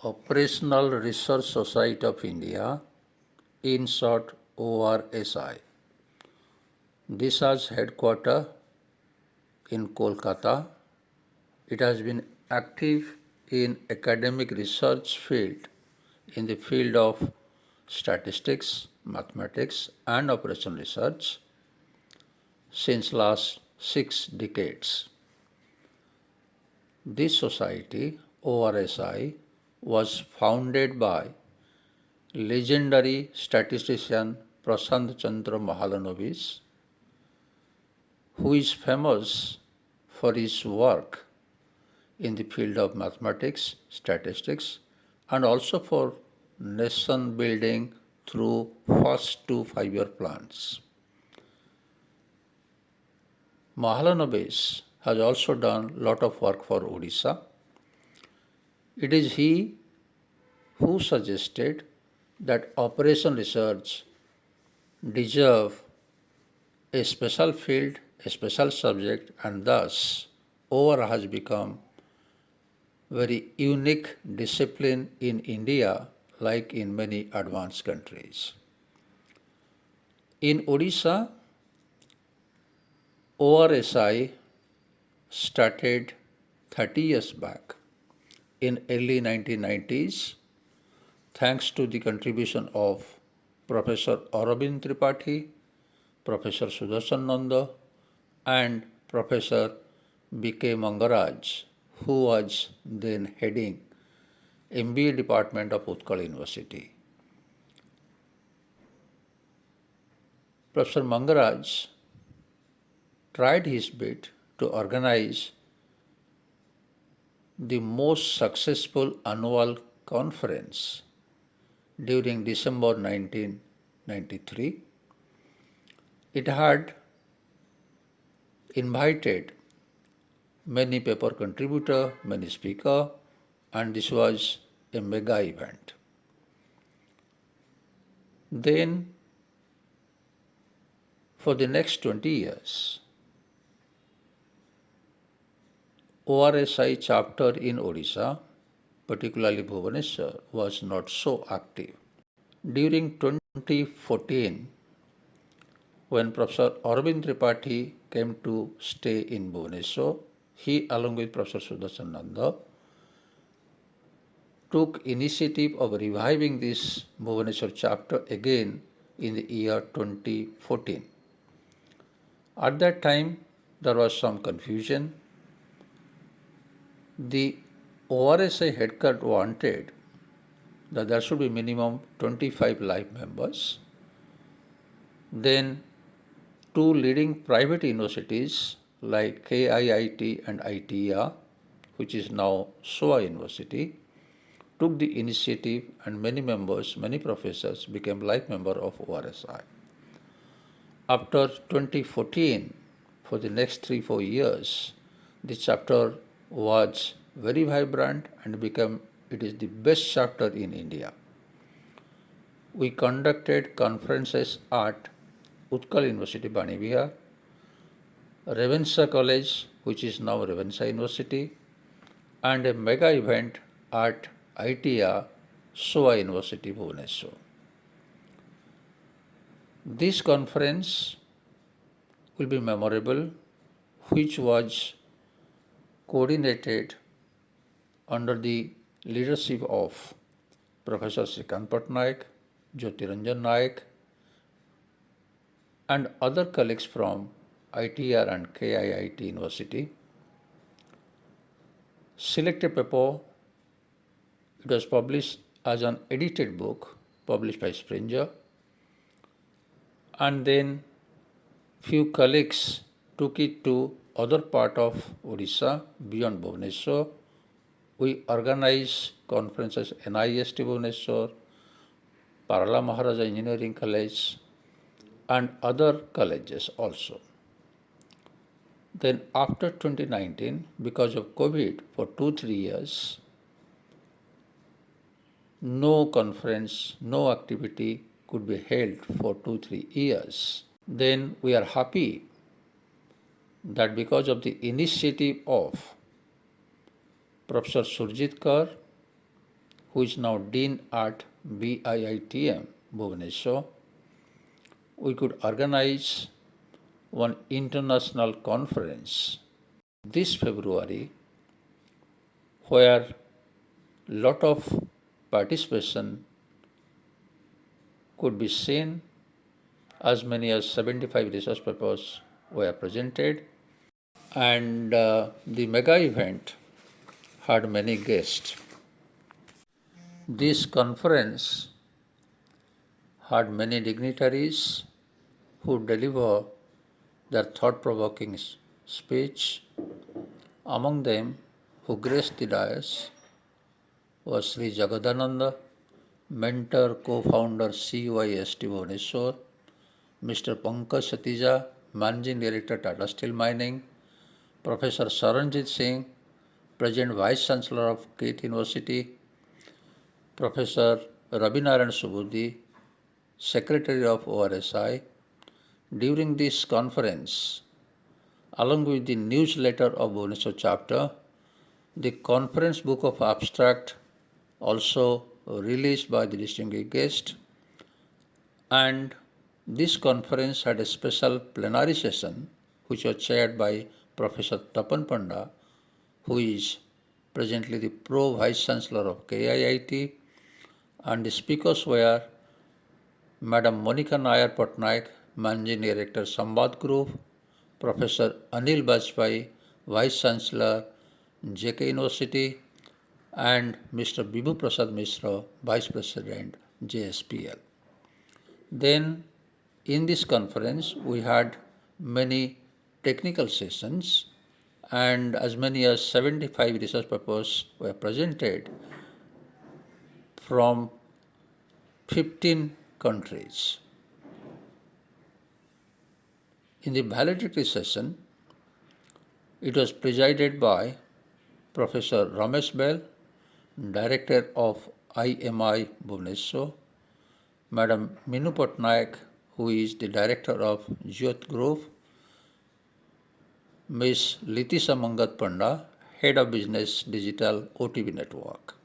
Operational Research Society of India, in short ORSI. This has headquarters in Kolkata. It has been active in academic research field in the field of statistics, mathematics and operation research since last 6 decades. This society, ORSI, was founded by legendary statistician Prashant Chandra Mahalanobis, who is famous for his work in the field of mathematics, statistics, and also for nation building through first 2 5-year plans. Mahalanobis has also done a lot of work for Odisha. It is he who suggested that operation research deserve a special field, a special subject, and thus OR has become very unique discipline in India like in many advanced countries. In Odisha, ORSI started 30 years back in early 1990s thanks to the contribution of Professor Aurobind Tripathi, Professor Sudarshan Nanda and Professor B.K. Mangaraj, who was then heading MBA department of Utkal University. Professor Mangaraj tried his bit to organize the most successful annual conference during December 1993. It had invited many paper contributors, many speakers, and this was a mega event. Then, for the next 20 years, ORSI chapter in Odisha, particularly Bhubaneswar, was not so active. During 2014, when Professor Aurobind Tripathi came to stay in Bhubaneswar, he along with Professor Sudarshan Nanda took initiative of reviving this Bhubaneswar chapter again in the year 2014. At that time, there was some confusion. The ORSI headquarters wanted that there should be minimum 25 live members. Then two leading private universities like KIIT and ITEA, which is now SOA University, took the initiative and many members, many professors became life member of ORSI. After 2014, for the next 3-4 years, the chapter was very vibrant and it is the best chapter in India. We conducted conferences at Utkal University, Bani Vihar, Ravenshaw College, which is now Ravenshaw University, and a mega event at ITEA, SOA University, Bhubaneswar. This conference will be memorable, which was coordinated under the leadership of Professor Srikant Patnaik, Jyotiranjan Naik, and other colleagues from ITR and KIIT University. Selected paper, it was published as an edited book published by Springer, and then few colleagues took it to other part of Odisha beyond Bhubaneswar. We organized conferences NIST Bhubaneswar, Parala Maharaja Engineering College, and other colleges also. Then after 2019, because of COVID for 2-3 years, no conference, no activity could be held for 2-3 years. Then we are happy that because of the initiative of Professor Surjit Kar, who is now Dean at BIITM, Bhubaneswar, we could organize one international conference this February where lot of participation could be seen. As many as 75 research papers were presented, and the mega event had many guests. This conference had many dignitaries who deliver their thought-provoking speech. Among them, who graced the dais was Sri Jagadananda, mentor, co-founder, CYST Bhubaneswar, Mr. Pankaj Satija, Managing Director, Tata Steel Mining, Professor Saranjit Singh, Present Vice Chancellor of Keith University, Professor Rabinarayan Subudhi, Secretary of ORSI. During this conference, along with the newsletter of Bhubaneswar chapter, the conference book of abstract also released by the distinguished guest, and this conference had a special plenary session which was chaired by Professor Tapan Panda, who is presently the Pro Vice Chancellor of KIIT, and the speakers were Madam Monica Nair Patnaik, Managing Director, Sambad Group, Professor Anil Bajpai, Vice Chancellor, JK University, and Mr. Bibhu Prasad Mishra, Vice President, JSPL. Then, in this conference, we had many technical sessions, and as many as 75 research papers were presented from 15 countries. In the valedictory session, it was presided by Professor Ramesh Bell, Director of IMI Bhubaneswar, Madam Minu Patnaik, who is the Director of Jyot Group, Ms. Litisha Mangat Panda, Head of Business Digital OTB Network.